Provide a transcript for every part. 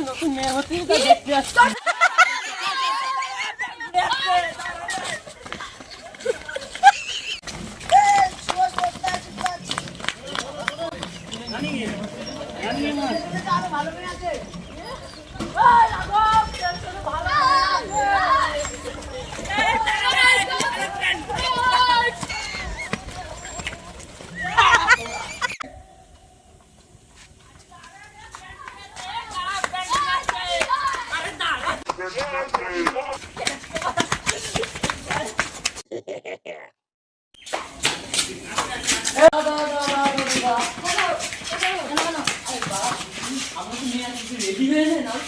নতুন মেয়ে হতে দেখতে আসছি।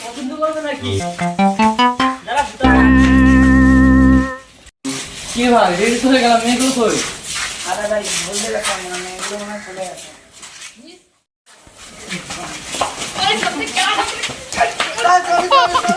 পছন্দ করবে নাকি? কি ভাই রেডি হয়ে গেলাম, মেয়েগুলো কই? আরে ভাই বলতে গেলাম মানে এগুলো মনে হয় চলে গেছে। চল চল চল